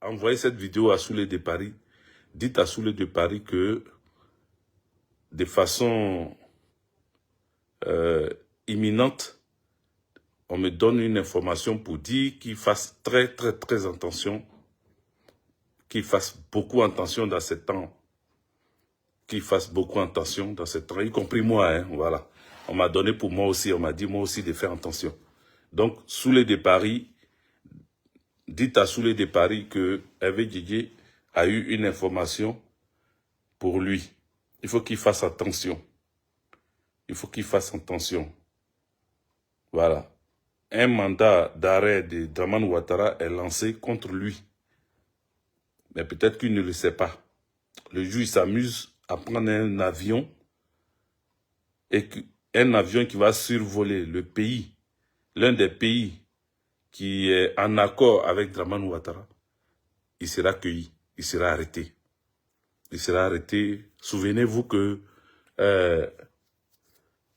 envoyez cette vidéo à Soulé de Paris. Dites à Soulé de Paris que de façon imminente, on me donne une information pour dire qu'il fasse très attention, qu'il fasse beaucoup attention dans ce temps, y compris moi, hein, voilà. On m'a donné pour moi aussi, on m'a dit moi aussi de faire attention. Donc, Soulé de Paris, dites à Soulé de Paris que Hervé Didier a eu une information pour lui. Il faut qu'il fasse attention. Voilà. Un mandat d'arrêt de Dramane Ouattara est lancé contre lui. Mais peut-être qu'il ne le sait pas. Le juge s'amuse à prendre un avion un avion qui va survoler le pays, l'un des pays qui est en accord avec Dramane Ouattara. Il sera cueilli, il sera arrêté. Souvenez-vous que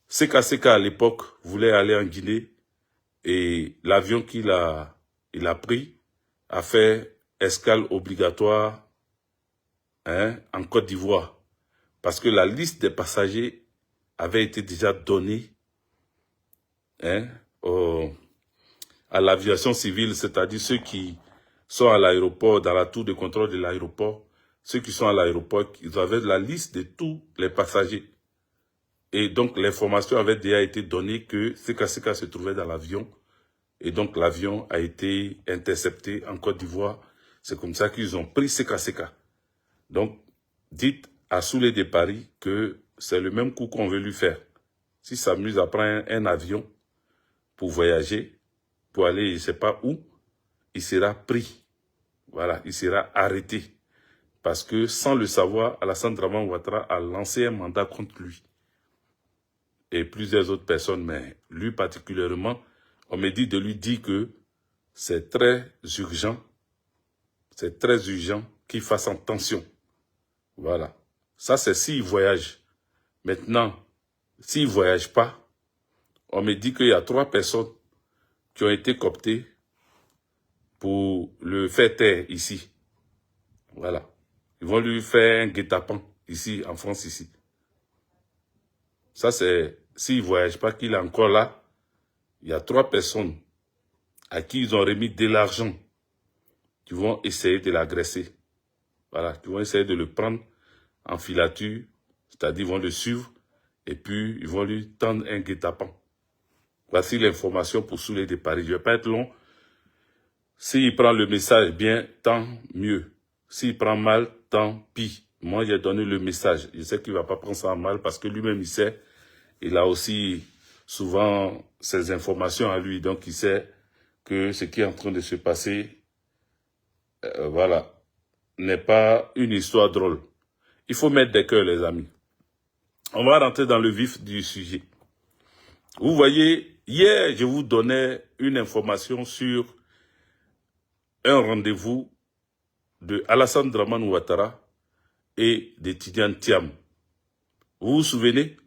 Seka à l'époque voulait aller en Guinée et l'avion qu'il a pris a fait escale obligatoire en Côte d'Ivoire parce que la liste des passagers avait été déjà donnée à l'aviation civile, c'est-à-dire ceux qui sont à l'aéroport, dans la tour de contrôle de l'aéroport, ceux qui sont à l'aéroport, ils avaient la liste de tous les passagers. Et donc, l'information avait déjà été donnée que Seka se trouvait dans l'avion. Et donc, l'avion a été intercepté en Côte d'Ivoire. C'est comme ça qu'ils ont pris Seka. Donc, dites à Soulé de Paris que c'est le même coup qu'on veut lui faire. S'il s'amuse à prendre un avion pour voyager, pour aller je ne sais pas où, il sera pris. Voilà, il sera arrêté. Parce que sans le savoir, Alassane Dramane Ouattara a lancé un mandat contre lui. Et plusieurs autres personnes, mais lui particulièrement, on me dit de lui dire que c'est très urgent qu'il fasse attention. Voilà. Ça, c'est s'il voyage. Maintenant, s'il ne voyage pas, on me dit qu'il y a 3 personnes qui ont été cooptées pour le faire taire ici. Voilà. Ils vont lui faire un guet-apens ici, en France, ici. Ça, c'est s'il ne voyage pas, qu'il est encore là. Il y a 3 personnes à qui ils ont remis de l'argent qui vont essayer de l'agresser. Voilà, qui vont essayer de le prendre en filature, c'est-à-dire ils vont le suivre et puis ils vont lui tendre un guet-apens. Voici l'information pour Soulé de Paris. Je ne vais pas être long. S'il prend le message bien, tant mieux. S'il prend mal, tant pis. Moi, j'ai donné le message. Je sais qu'il ne va pas prendre ça en mal parce que lui-même, il sait. Il a aussi souvent ses informations à lui. Donc, il sait que ce qui est en train de se passer, voilà, n'est pas une histoire drôle. Il faut mettre des cœurs, les amis. On va rentrer dans le vif du sujet. Vous voyez, hier, je vous donnais une information sur un rendez-vous de Alassane Dramane Ouattara et de Tidiane Thiam. Vous vous souvenez?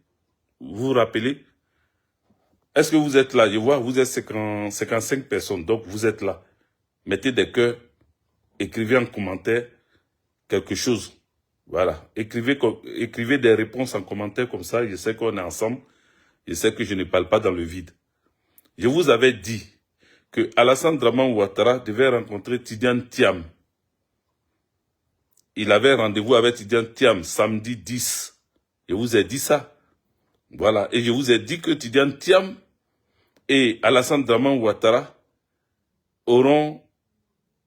Vous vous rappelez? Est-ce que vous êtes là? Je vois, vous êtes 55 personnes, donc vous êtes là. Mettez des cœurs, écrivez en commentaire quelque chose. Voilà. Écrivez des réponses en commentaire comme ça, je sais qu'on est ensemble. Je sais que je ne parle pas dans le vide. Je vous avais dit que Alassane Dramane Ouattara devait rencontrer Tidiane Thiam. Il avait rendez-vous avec Tidiane Thiam samedi 10. Je vous ai dit ça. Voilà. Et je vous ai dit que Tidiane Thiam et Alassane Dramane Ouattara auront,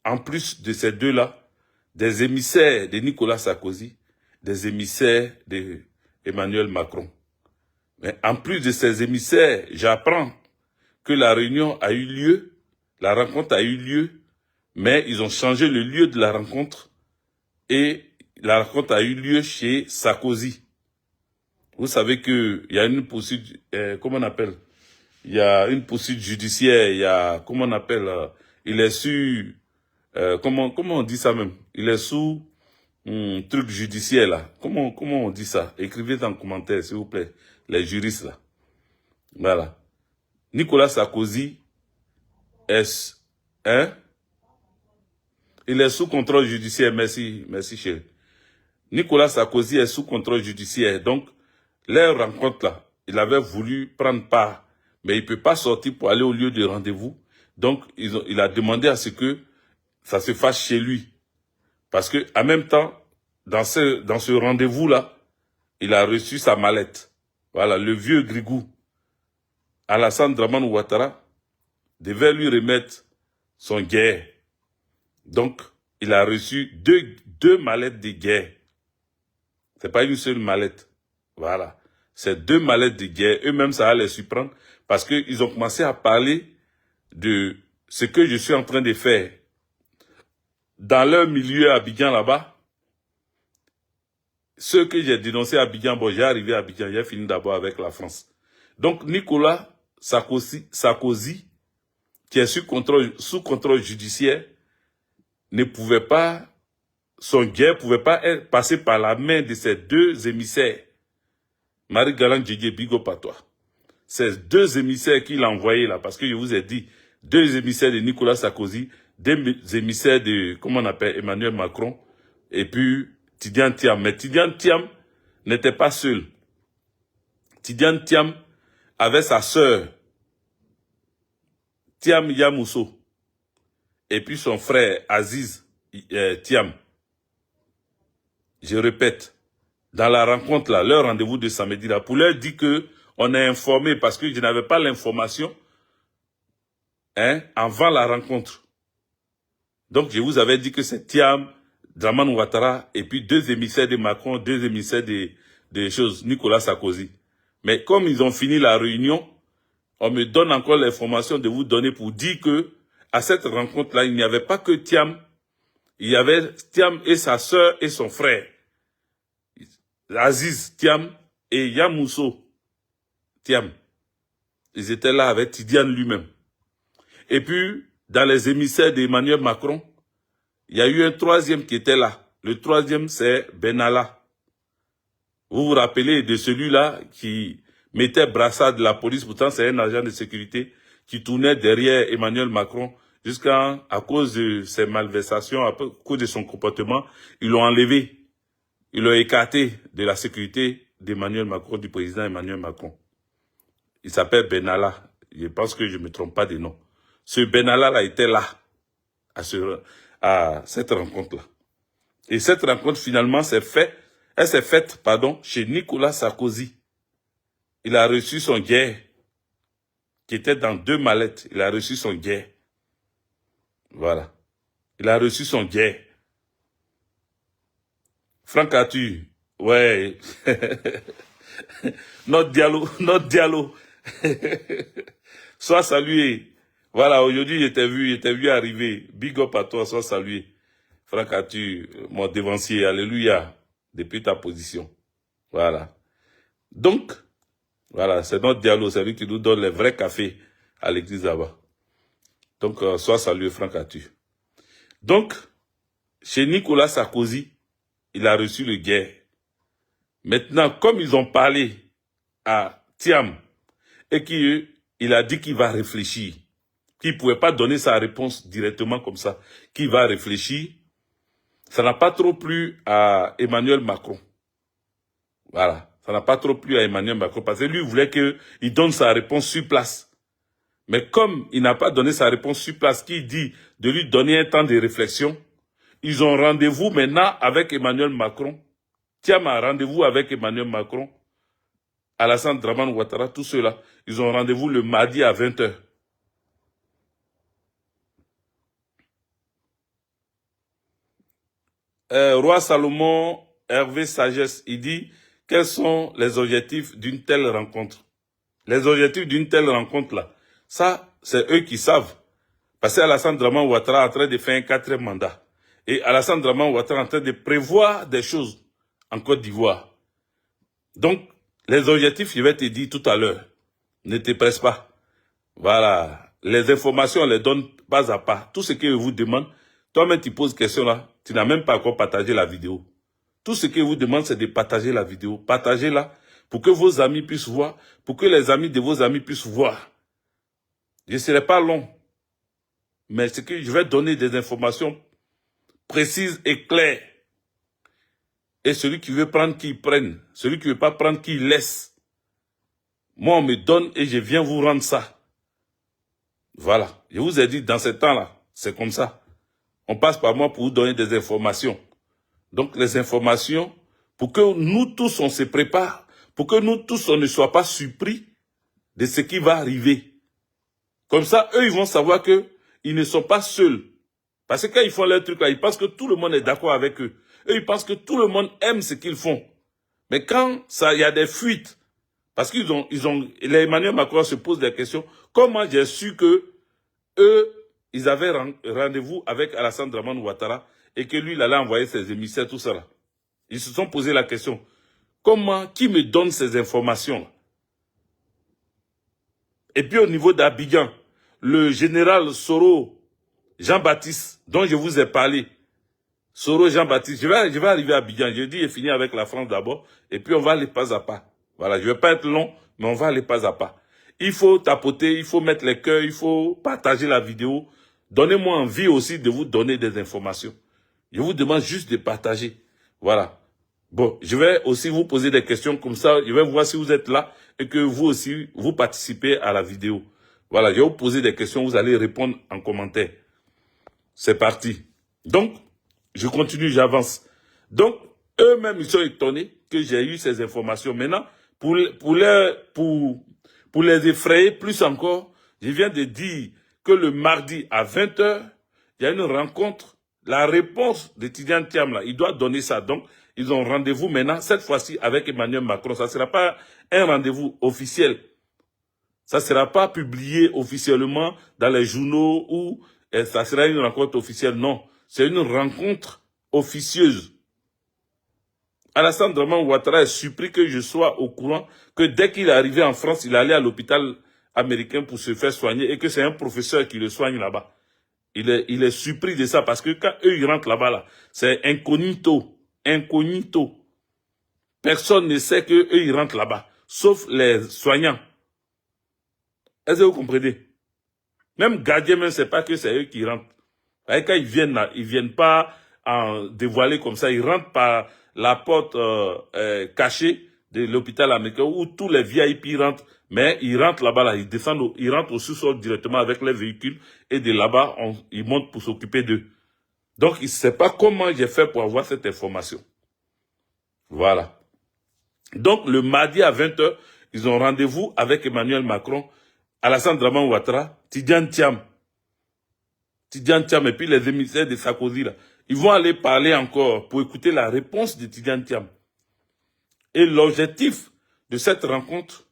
en plus de ces deux-là, des émissaires de Nicolas Sarkozy, des émissaires d'Emmanuel Macron. Mais en plus de ces émissaires, j'apprends que la réunion a eu lieu, la rencontre a eu lieu, mais ils ont changé le lieu de la rencontre et la rencontre a eu lieu chez Sarkozy. Vous savez qu'il y a une poursuite, comment on appelle? Il y a une poursuite judiciaire, il y a, comment on appelle, il est sur, comment on dit ça même? Il est sous truc judiciaire là. Comment on dit ça? Écrivez dans les commentaires, s'il vous plaît, les juristes là. Voilà. Nicolas Sarkozy est, Il est sous contrôle judiciaire, merci chérie. Nicolas Sarkozy est sous contrôle judiciaire. Donc, leur rencontre là, il avait voulu prendre part, mais il ne peut pas sortir pour aller au lieu de rendez-vous. Donc, il a demandé à ce que ça se fasse chez lui. Parce que, en même temps, dans ce rendez-vous-là, il a reçu sa mallette. Voilà, le vieux Grigou, Alassane Dramane Ouattara, devait lui remettre son guerre. Donc, il a reçu deux mallettes de guerre. C'est pas une seule mallette. Voilà. C'est 2 mallettes de guerre. Eux-mêmes, ça va les surprendre parce qu'ils ont commencé à parler de ce que je suis en train de faire. Dans leur milieu à Abidjan là-bas, ceux que j'ai dénoncés à Abidjan, bon, j'ai arrivé à Abidjan, j'ai fini d'abord avec la France. Donc, Nicolas Sarkozy, qui est sous contrôle judiciaire, ne pouvait pas, son guerre pouvait pas passer par la main de ces 2 émissaires. Marie-Galante Djedje, big up à toi. Ces 2 émissaires qu'il a envoyés là, parce que je vous ai dit, 2 émissaires de Nicolas Sarkozy, 2 émissaires de, comment on appelle, Emmanuel Macron, et puis Tidiane Thiam. Mais Tidiane Thiam n'était pas seul. Tidiane Thiam avait sa sœur, Thiam Yamousso, et puis son frère Aziz Thiam. Je répète, dans la rencontre là, leur rendez-vous de samedi là, pour leur dire que on est informé parce que je n'avais pas l'information avant la rencontre. Donc je vous avais dit que c'est Thiam, Dramane Ouattara et puis 2 émissaires de Macron, 2 émissaires des choses, Nicolas Sarkozy. Mais comme ils ont fini la réunion, on me donne encore l'information de vous donner pour dire que à cette rencontre là, il n'y avait pas que Thiam, il y avait Thiam et sa sœur et son frère. Aziz Thiam et Yamousso Thiam. Ils étaient là avec Tidiane lui-même. Et puis, dans les émissaires d'Emmanuel Macron, il y a eu un 3e qui était là. Le 3e, c'est Benalla. Vous vous rappelez de celui-là qui mettait brassard de la police, pourtant c'est un agent de sécurité, qui tournait derrière Emmanuel Macron jusqu'à cause de ses malversations, à cause de son comportement, ils l'ont enlevé. Ils l'ont écarté de la sécurité d'Emmanuel Macron, du président Emmanuel Macron. Il s'appelle Benalla. Je pense que je ne me trompe pas de nom. Ce Benalla-là était là, à cette rencontre-là. Et cette rencontre, finalement, elle s'est faite, chez Nicolas Sarkozy. Il a reçu son guerre, qui était dans 2 mallettes. Il a reçu son guerre. Voilà. Il a reçu son guerre. Franck Arthur, ouais. Notre dialogue. Sois salué. Voilà, aujourd'hui, je t'ai vu arriver. Big up à toi, sois salué. Franck Arthur, mon devancier, alléluia, depuis ta position. Voilà. Donc, voilà, c'est notre dialogue, c'est lui qui nous donne les vrais cafés à l'église là-bas. Donc, sois salué, Franck Arthur. Donc, chez Nicolas Sarkozy, il a reçu le guerre. Maintenant, comme ils ont parlé à Thiam et qu'il a dit qu'il va réfléchir, qu'il ne pouvait pas donner sa réponse directement comme ça, qu'il va réfléchir, ça n'a pas trop plu à Emmanuel Macron. Voilà, ça n'a pas trop plu à Emmanuel Macron parce que lui voulait qu'il donne sa réponse sur place. Mais comme il n'a pas donné sa réponse sur place, qu'il dit de lui donner un temps de réflexion, ils ont rendez-vous maintenant avec Emmanuel Macron. Thiam a rendez-vous avec Emmanuel Macron, Alassane Dramane Ouattara, tous ceux-là. Ils ont rendez-vous le mardi à 20h. Roi Salomon, Hervé Sagesse, il dit, quels sont les objectifs d'une telle rencontre? Les objectifs d'une telle rencontre-là, ça, c'est eux qui savent. Parce qu'Alassane Dramane Ouattara est en train de faire un 4e mandat. Et Alassane Dramane Ouattara est en train de prévoir des choses en Côte d'Ivoire. Donc, les objectifs, je vais te dire tout à l'heure. Ne te presse pas. Voilà. Les informations, on les donne pas à pas. Tout ce que je vous demande, toi-même, tu poses question là, tu n'as même pas encore partagé la vidéo. Tout ce que je vous demande, c'est de partager la vidéo. Partagez-la pour que vos amis puissent voir, pour que les amis de vos amis puissent voir. Je ne serai pas long. Mais c'est que je vais donner des informations précise et claire. Et celui qui veut prendre, qu'il prenne. Celui qui ne veut pas prendre, qu'il laisse. Moi, on me donne et je viens vous rendre ça. Voilà. Je vous ai dit, dans ce temps-là, c'est comme ça. On passe par moi pour vous donner des informations. Donc, les informations, pour que nous tous, on se prépare, pour que nous tous, on ne soit pas surpris de ce qui va arriver. Comme ça, eux, ils vont savoir que ils ne sont pas seuls. Parce que quand ils font leur truc là, ils pensent que tout le monde est d'accord avec eux. Eux, ils pensent que tout le monde aime ce qu'ils font. Mais quand il y a des fuites, parce Emmanuel Macron se pose des questions, comment j'ai su que eux, ils avaient rendez-vous avec Alassane Dramane Ouattara et que lui, il allait envoyer ses émissaires, tout ça là. Ils se sont posé la question, qui me donne ces informations? Et puis au niveau d'Abidjan, le général Soro Jean-Baptiste, dont je vous ai parlé, Soro Jean-Baptiste, je vais arriver à Abidjan, je dis et finir avec la France d'abord, et puis on va aller pas à pas. Voilà, je ne vais pas être long, mais on va aller pas à pas. Il faut tapoter, il faut mettre les cœurs, il faut partager la vidéo. Donnez-moi envie aussi de vous donner des informations. Je vous demande juste de partager. Voilà. Bon, je vais aussi vous poser des questions comme ça. Je vais voir si vous êtes là et que vous aussi, vous participez à la vidéo. Voilà, je vais vous poser des questions. Vous allez répondre en commentaire. C'est parti. Donc, je continue, j'avance. Donc, eux-mêmes, ils sont étonnés que j'ai eu ces informations. Maintenant, pour les effrayer plus encore, je viens de dire que le mardi à 20 h, il y a une rencontre. La réponse de Tidjane Thiam, là, il doit donner ça. Donc, ils ont rendez-vous maintenant, cette fois-ci avec Emmanuel Macron. Ça ne sera pas un rendez-vous officiel. Ça ne sera pas publié officiellement dans les journaux ou ça sera une rencontre officielle. Non, c'est une rencontre officieuse. Alassane Dramane Ouattara est surpris que je sois au courant que dès qu'il est arrivé en France, il allait à l'hôpital américain pour se faire soigner et que c'est un professeur qui le soigne là-bas. Il est surpris de ça parce que quand eux, ils rentrent là-bas, là, c'est incognito. Incognito. Personne ne sait que eux, ils rentrent là-bas, sauf les soignants. Est-ce que vous comprenez? Même gardien, même, c'est pas que c'est eux qui rentrent. Et quand ils viennent là, ils viennent pas en dévoiler comme ça. Ils rentrent par la porte cachée de l'hôpital américain où tous les VIP rentrent. Mais ils rentrent là-bas, là, ils descendent, ils rentrent au sous-sol directement avec les véhicules. Et de là-bas, ils montent pour s'occuper d'eux. Donc, il ne sait pas comment j'ai fait pour avoir cette information. Voilà. Donc, le mardi à 20 h, ils ont rendez-vous avec Emmanuel Macron, Alassane Dramane Ouattara, Tidjane Thiam. Tidjane Thiam et puis les émissaires de Sarkozy, là. Ils vont aller parler encore pour écouter la réponse de Tidjane Thiam. Et l'objectif de cette rencontre,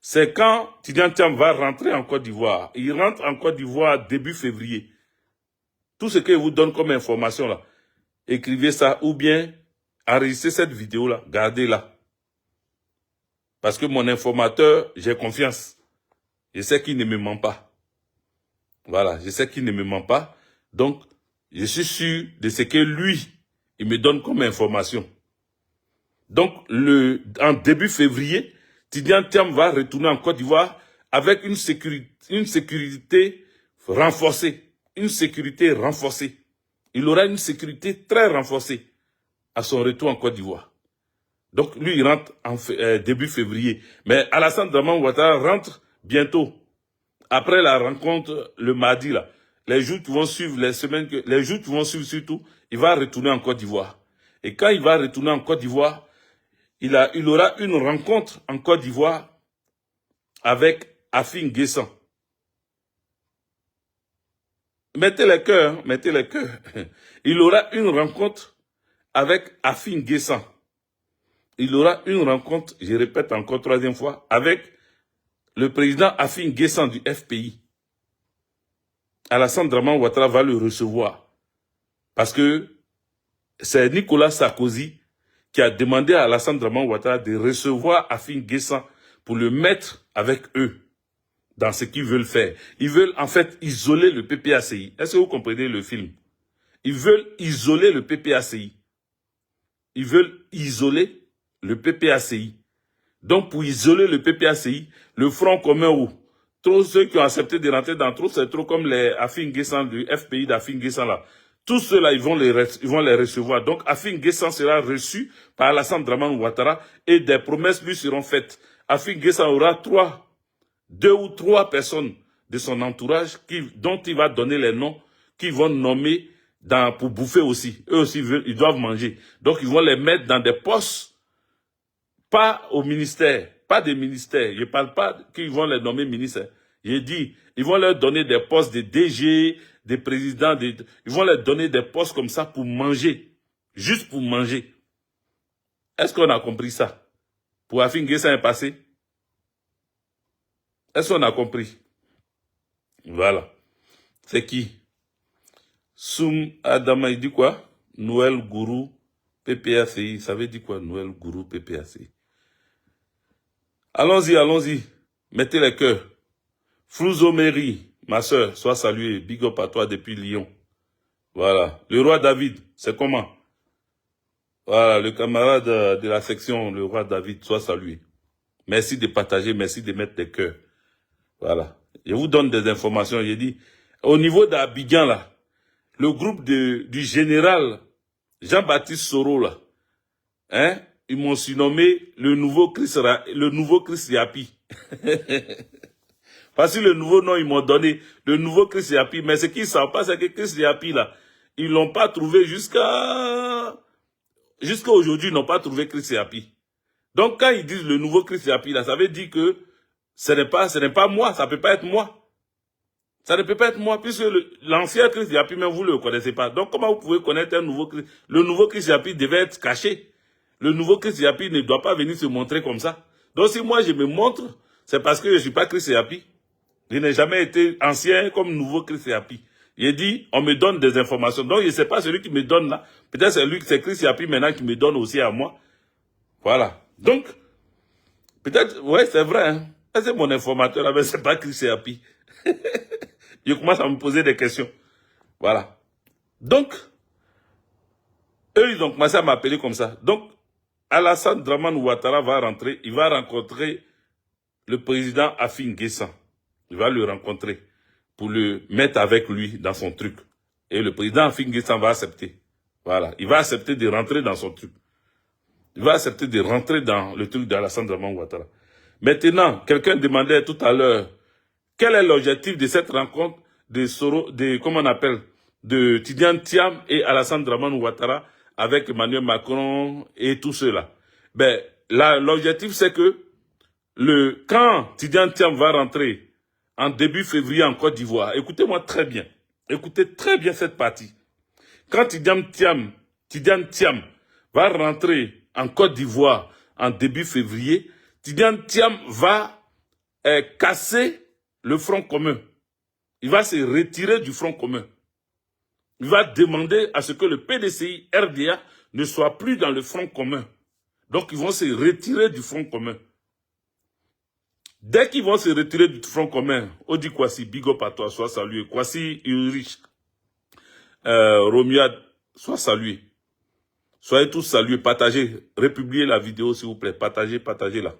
c'est quand Tidjane Thiam va rentrer en Côte d'Ivoire. Il rentre en Côte d'Ivoire début février. Tout ce que je vous donne comme information là, écrivez ça ou bien enregistrez cette vidéo là, gardez-la. Parce que mon informateur, j'ai confiance. Je sais qu'il ne me ment pas. Voilà, je sais qu'il ne me ment pas. Donc, je suis sûr de ce que lui, il me donne comme information. Donc, en début février, Tidjane Thiam va retourner en Côte d'Ivoire avec une sécurité renforcée. Une sécurité renforcée. Il aura une sécurité très renforcée à son retour en Côte d'Ivoire. Donc, lui, il rentre en début février. Mais Alassane Dramane Ouattara rentre bientôt. Après la rencontre, le mardi, là, les jours qui vont suivre, les jours qui vont suivre surtout, il va retourner en Côte d'Ivoire. Et quand il va retourner en Côte d'Ivoire, il aura une rencontre en Côte d'Ivoire avec Afin Guessan. Mettez les cœurs, hein, mettez les cœurs. Il aura une rencontre avec Afin Guessan. Il aura une rencontre, je répète encore troisième fois, avec le président Afin Guessan du FPI. Alassane Dramane Ouattara va le recevoir. Parce que c'est Nicolas Sarkozy qui a demandé à Alassane Dramane Ouattara de recevoir Afin Guessan pour le mettre avec eux dans ce qu'ils veulent faire. Ils veulent en fait isoler le PPACI. Est-ce que vous comprenez le film? Ils veulent isoler le PPACI. Ils veulent isoler le PPACI. Donc pour isoler le PPACI, le Front commun où tous ceux qui ont accepté de rentrer dans trop, c'est trop comme les Afin Guessan du FPI d'Afin Guessan là. Tous ceux-là, ils vont les recevoir. Donc, Afin Guessan sera reçu par Alassane Dramane Ouattara et des promesses lui seront faites. Afin Guessan aura 2 ou 3 personnes de son entourage dont il va donner les noms, qui vont nommer pour bouffer aussi. Eux aussi, ils doivent manger. Donc, ils vont les mettre dans des postes, pas au ministère, pas des ministères. Je ne parle pas qu'ils vont les nommer ministres. J'ai dit, ils vont leur donner des postes de DG, des présidents, ils vont leur donner des postes comme ça pour manger. Juste pour manger. Est-ce qu'on a compris ça? Pour Afin Guessan est passé? Est-ce qu'on a compris? Voilà. C'est qui? Soum Adama, il dit quoi? Noël Gourou PPACI. Ça veut dire quoi, Noël Gourou PPACI? Allons-y, allons-y. Mettez les cœurs. Flouzo Mary, ma soeur, sois saluée. Big up à toi depuis Lyon. Voilà. Le roi David, c'est comment? Voilà, le camarade de la section, le roi David, sois salué. Merci de partager, merci de mettre des cœurs. Voilà. Je vous donne des informations. J'ai dit, au niveau d'Abidjan, là, le groupe du général Jean-Baptiste Soro, là, hein, ils m'ont surnommé le nouveau Chris Yapi. Parce que le nouveau nom, ils m'ont donné le nouveau Chris Yapi. Mais ce qu'ils ne savent pas, c'est que Chris Yapi, là, ils ne l'ont pas trouvé jusqu'à aujourd'hui, ils n'ont pas trouvé Chris Yapi. Donc, quand ils disent le nouveau Chris Yapi, là, ça veut dire que ce n'est pas moi, ça ne peut pas être moi. Ça ne peut pas être moi, puisque l'ancien Chris Yapi, même vous ne le connaissez pas. Donc, comment vous pouvez connaître un nouveau Chris? Le nouveau Chris Yapi devait être caché. Le nouveau Chris Yapi ne doit pas venir se montrer comme ça. Donc, si moi je me montre, c'est parce que je ne suis pas Chris Yapi. Je n'ai jamais été ancien comme nouveau Chris Yapi. Il dit, on me donne des informations. Donc, je ne sais pas celui qui me donne là. Peut-être c'est Chris Yapi maintenant qui me donne aussi à moi. Voilà. Donc, peut-être, ouais, c'est vrai. Hein. C'est mon informateur là, mais c'est pas Chris Yapi. Je commence à me poser des questions. Voilà. Donc, eux, ils ont commencé à m'appeler comme ça. Donc, Alassane Dramane Ouattara va rentrer, il va rencontrer le président Afin Guessan. Il va le rencontrer pour le mettre avec lui dans son truc. Et le président Afin Guessan va accepter. Voilà. Il va accepter de rentrer dans son truc. Il va accepter de rentrer dans le truc d'Alassane Dramane Ouattara. Maintenant, quelqu'un demandait tout à l'heure, quel est l'objectif de cette rencontre comment on appelle, de Tidiane Thiam et Alassane Dramane Ouattara avec Emmanuel Macron et tout cela? Ben, là, l'objectif c'est que quand Tidiane Thiam va rentrer en début février en Côte d'Ivoire, écoutez-moi très bien. Écoutez très bien cette partie. Quand Tidiane Thiam va rentrer en Côte d'Ivoire en début février, Tidiane Thiam va casser le Front commun. Il va se retirer du Front commun. Il va demander à ce que le PDCI RDA ne soit plus dans le Front commun. Donc, ils vont se retirer du Front commun. Dès qu'ils vont se retirer du Front commun, Odi Kwasi, big up à toi, sois salué. Kwasi Ulrich, Romuald, sois salué. Soyez tous salués, partagez, republiez la vidéo s'il vous plaît, partagez-la.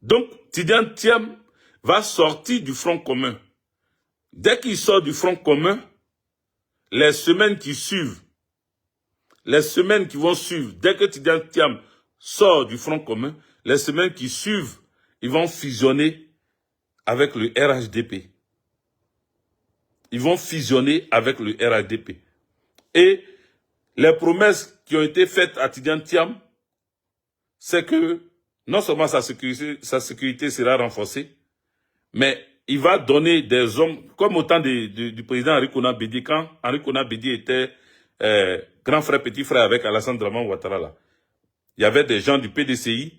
Donc, Tidiane Thiam va sortir du Front commun. Dès qu'il sort du Front commun, les semaines qui suivent, les semaines qui vont suivre, dès que Tidiane Thiam sort du Front commun, les semaines qui suivent, ils vont fusionner avec le RHDP. Ils vont fusionner avec le RHDP. Et les promesses qui ont été faites à Tidiane Thiam, c'est que non seulement sa sécurité sera renforcée, mais il va donner des hommes, comme au temps du président Henri Konan Bédié, quand Henri Konan Bédié était grand frère, petit frère avec Alassane Dramane Ouattara. Là. Il y avait des gens du PDCI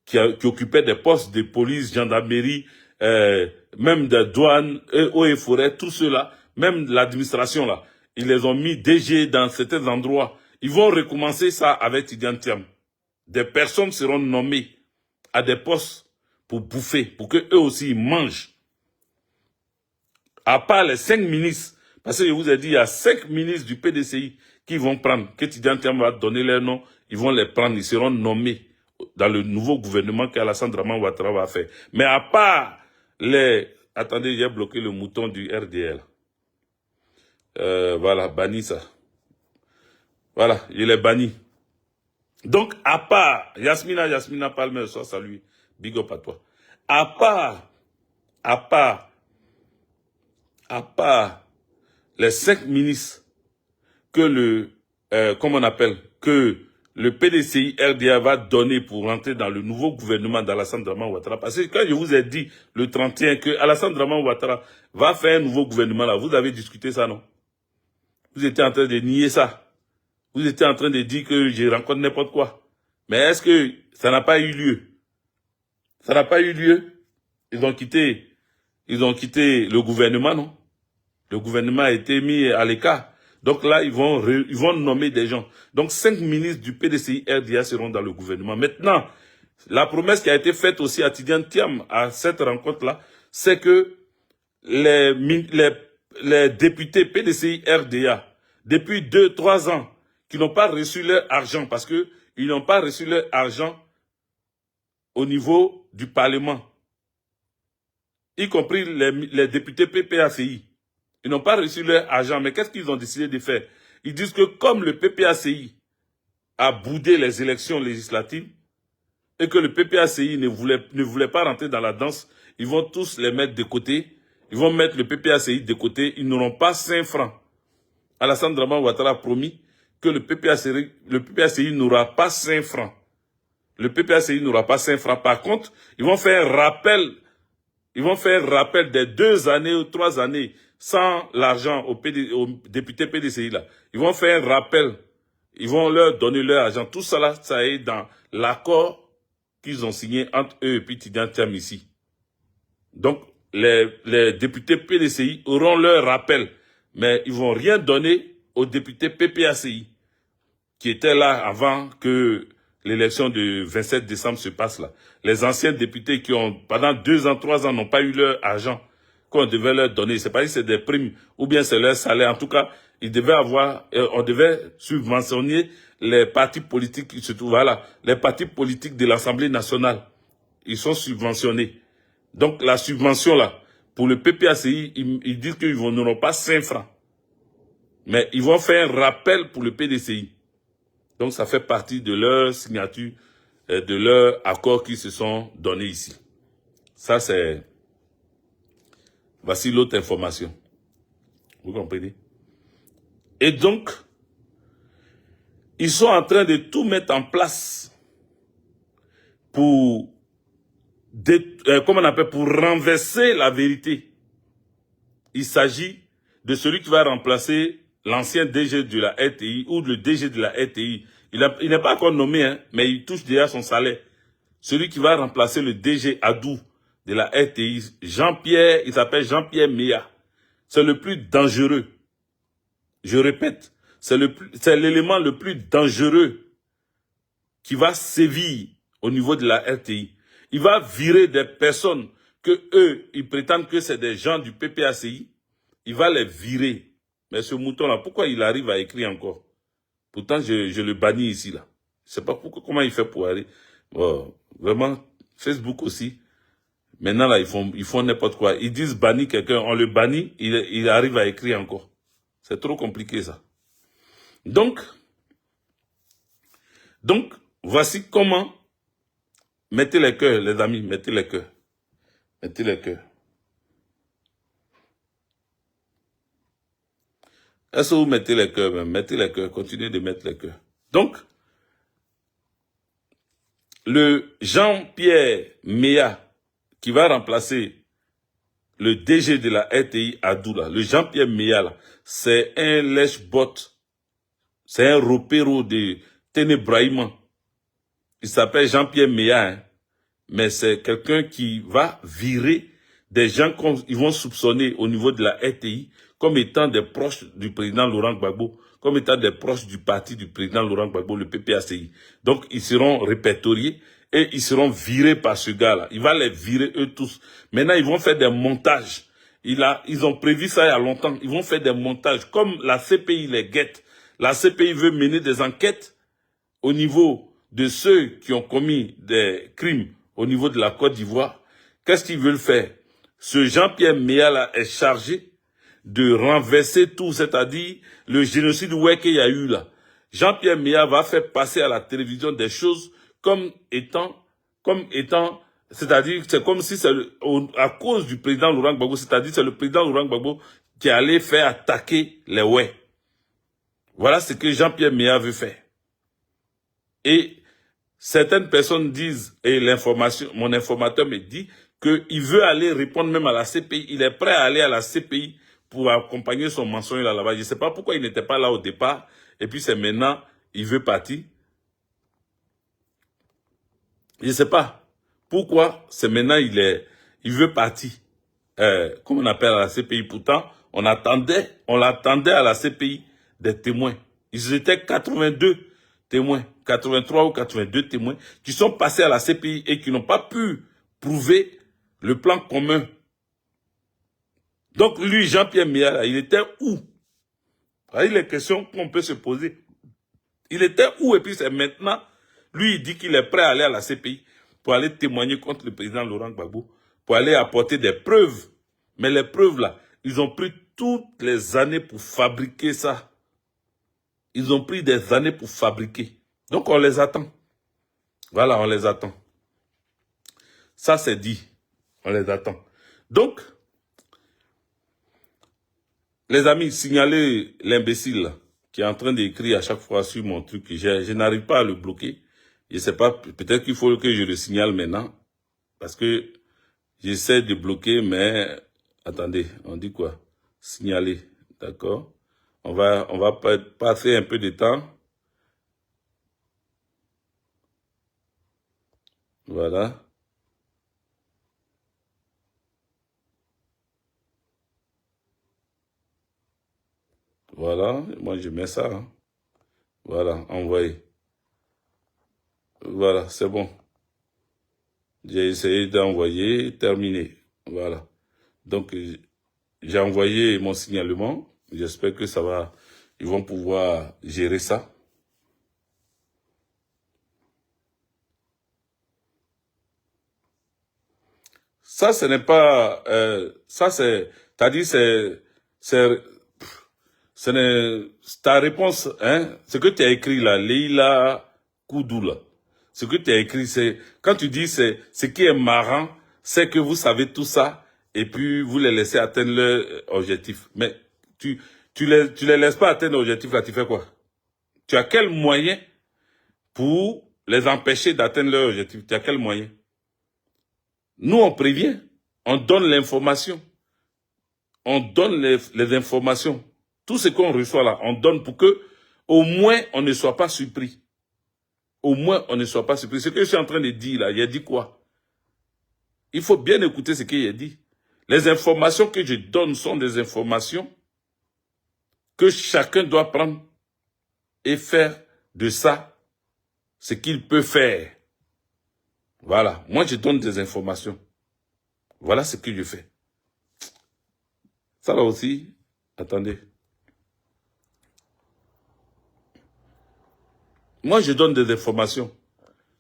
qui occupaient des postes de police, gendarmerie, même de douane, eaux et forêts, tout cela, même l'administration là. Ils les ont mis DG dans certains endroits. Ils vont recommencer ça avec Tidiane Thiam. Des personnes seront nommées à des postes pour bouffer, pour qu'eux aussi ils mangent. À part les 5 ministres, parce que je vous ai dit, il y a 5 ministres du PDCI qui vont prendre, que Tidiane Thiam va donner leur nom, ils vont les prendre, ils seront nommés dans le nouveau gouvernement qu'Alassane Dramane Ouattara va faire. Mais à part les... Attendez, j'ai bloqué le mouton du RDL. Voilà, banni ça. Voilà, il est banni. Donc, à part, Yasmina Palmer, soit salut, big up à toi. À part les 5 ministres que que le PDCI RDA va donner pour rentrer dans le nouveau gouvernement d'Alassane Draman Ouattara. Parce que quand je vous ai dit le 31 que Alassane Draman Ouattara va faire un nouveau gouvernement là, vous avez discuté ça, non? Vous étiez en train de nier ça. Vous étiez en train de dire que je rencontre n'importe quoi. Mais est-ce que ça n'a pas eu lieu? Ça n'a pas eu lieu. Ils ont quitté le gouvernement, non? Le gouvernement a été mis à l'écart. Donc là, ils vont nommer des gens. Donc 5 ministres du PDCI RDA seront dans le gouvernement. Maintenant, la promesse qui a été faite aussi à Tidiane Thiam à cette rencontre-là, c'est que les députés PDCI RDA, depuis 2-3 ans, qui n'ont pas reçu leur argent, parce que ils n'ont pas reçu leur argent au niveau du Parlement, y compris les députés PPACI. Ils n'ont pas reçu leur argent, mais qu'est-ce qu'ils ont décidé de faire? Ils disent que comme le PPACI a boudé les élections législatives et que le PPACI ne voulait pas rentrer dans la danse, ils vont tous les mettre de côté. Ils vont mettre le PPACI de côté. Ils n'auront pas 5 francs. Alassane Draman Ouattara a promis que le PPACI n'aura pas 5 francs. Le PPACI n'aura pas 5 francs. Par contre, ils vont faire rappel des 2 années ou 3 années sans l'argent aux députés PDCI là. Ils vont faire un rappel. Ils vont leur donner leur argent. Tout ça là, ça est dans l'accord qu'ils ont signé entre eux et puis Tidiane Thiam ici. Donc, les députés PDCI auront leur rappel. Mais ils vont rien donner aux députés PPACI qui étaient là avant que l'élection du 27 décembre se passe là. Les anciens députés qui ont, pendant 2 ans, 3 ans, n'ont pas eu leur argent qu'on devait leur donner. C'est pas si c'est des primes ou bien c'est leur salaire. En tout cas, ils devaient on devait subventionner les partis politiques qui se trouvent là. Les partis politiques de l'Assemblée nationale, ils sont subventionnés. Donc la subvention là, pour le PPACI, ils disent qu'ils n'auront pas 5 francs. Mais ils vont faire un rappel pour le PDCI. Donc ça fait partie de leur signature, de leur accord qu'ils se sont donnés ici. Ça c'est... Voici l'autre information. Vous comprenez? Et donc, ils sont en train de tout mettre en place pour, pour renverser la vérité. Il s'agit de celui qui va remplacer l'ancien DG de la RTI ou le DG de la RTI. Il n'est pas encore nommé, hein, mais il touche déjà son salaire. Celui qui va remplacer le DG Adou de la RTI, Jean-Pierre, il s'appelle Jean-Pierre Meya. C'est le plus dangereux. Je répète, c'est l'élément le plus dangereux qui va sévir au niveau de la RTI. Il va virer des personnes que eux, ils prétendent que c'est des gens du PPACI. Il va les virer. Mais ce mouton-là, pourquoi il arrive à écrire encore? Pourtant, je le bannis ici, là. Je sais pas comment il fait pour aller. Bon, vraiment, Facebook aussi. Maintenant, là, ils font n'importe quoi. Ils disent bannir quelqu'un, on le bannit, il arrive à écrire encore. C'est trop compliqué, ça. Donc, voici comment, mettez les cœurs, les amis, mettez les cœurs. Mettez les cœurs. Est-ce que vous mettez les cœurs même? Mettez les cœurs, continuez de mettre les cœurs. Donc, le Jean-Pierre Meya, qui va remplacer le DG de la RTI Adoula, le Jean-Pierre Meya, là, c'est un lèche-bot, c'est un ropéro de ténébraillement. Il s'appelle Jean-Pierre Meya, hein, mais c'est quelqu'un qui va virer des gens qu'ils vont soupçonner au niveau de la RTI comme étant des proches du président Laurent Gbagbo, comme étant des proches du parti du président Laurent Gbagbo, le PPACI. Donc, ils seront répertoriés et ils seront virés par ce gars-là. Il va les virer eux tous. Maintenant, ils vont faire des montages. Ils ont prévu ça il y a longtemps. Ils vont faire des montages. Comme la CPI les guette. La CPI veut mener des enquêtes au niveau de ceux qui ont commis des crimes au niveau de la Côte d'Ivoire. Qu'est-ce qu'ils veulent faire? Ce Jean-Pierre Meya là est chargé de renverser tout, c'est-à-dire le génocide qu'il y a eu là. Jean-Pierre Meya va faire passer à la télévision des choses comme étant, c'est-à-dire, c'est comme si c'est à cause du président Laurent Gbagbo, c'est-à-dire c'est le président Laurent Gbagbo qui allait faire attaquer les ouais. Voilà ce que Jean-Pierre Meya veut faire. Et certaines personnes disent, et mon informateur me dit, qu'il veut aller répondre même à la CPI. Il est prêt à aller à la CPI pour accompagner son mensonge là-bas. Je ne sais pas pourquoi il n'était pas là au départ. Et puis c'est maintenant, il veut partir. Je ne sais pas pourquoi c'est maintenant, il veut partir. Comme on appelle à la CPI. Pourtant, on l'attendait à la CPI des témoins. Ils étaient 82 témoins, 83 ou 82 témoins qui sont passés à la CPI et qui n'ont pas pu prouver le plan commun. Donc lui, Jean-Pierre Meya, il était où? Il y a des questions qu'on peut se poser. Il était où? Et puis c'est maintenant, lui, il dit qu'il est prêt à aller à la CPI pour aller témoigner contre le président Laurent Gbagbo, pour aller apporter des preuves. Mais les preuves là, ils ont pris toutes les années pour fabriquer ça. Ils ont pris des années pour fabriquer. Donc on les attend. Voilà, on les attend. Ça c'est dit. On les attend. Donc, les amis, signalez l'imbécile qui est en train d'écrire à chaque fois sur mon truc. Je n'arrive pas à le bloquer. Je ne sais pas, peut-être qu'il faut que je le signale maintenant. Parce que j'essaie de bloquer, mais... Attendez, on dit quoi? Signaler, d'accord? On va passer un peu de temps. Voilà. Voilà, moi je mets ça. Hein. Voilà, envoyer. Voilà, c'est bon. J'ai essayé d'envoyer, terminé. Voilà. Donc, j'ai envoyé mon signalement. J'espère que ça va, ils vont pouvoir gérer ça. Ça, ce n'est pas, ça c'est, t'as dit ta réponse, hein, ce que tu as écrit là, Leila Koudou là, ce que tu as écrit, c'est, quand tu dis ce qui est marrant, c'est que vous savez tout ça, et puis vous les laissez atteindre leur objectif. Mais tu les laisses pas atteindre l'objectif là, tu fais quoi? Tu as quel moyen pour les empêcher d'atteindre leur objectif? Tu as quel moyen? Nous, on prévient, on donne l'information, on donne les informations. Tout ce qu'on reçoit là, on donne pour que, au moins, on ne soit pas surpris. Au moins, on ne soit pas surpris. Ce que je suis en train de dire là, il a dit quoi? Il faut bien écouter ce qu'il a dit. Les informations que je donne sont des informations que chacun doit prendre et faire de ça ce qu'il peut faire. Voilà. Moi, je donne des informations. Voilà ce que je fais. Ça là aussi, attendez. Moi, je donne des informations.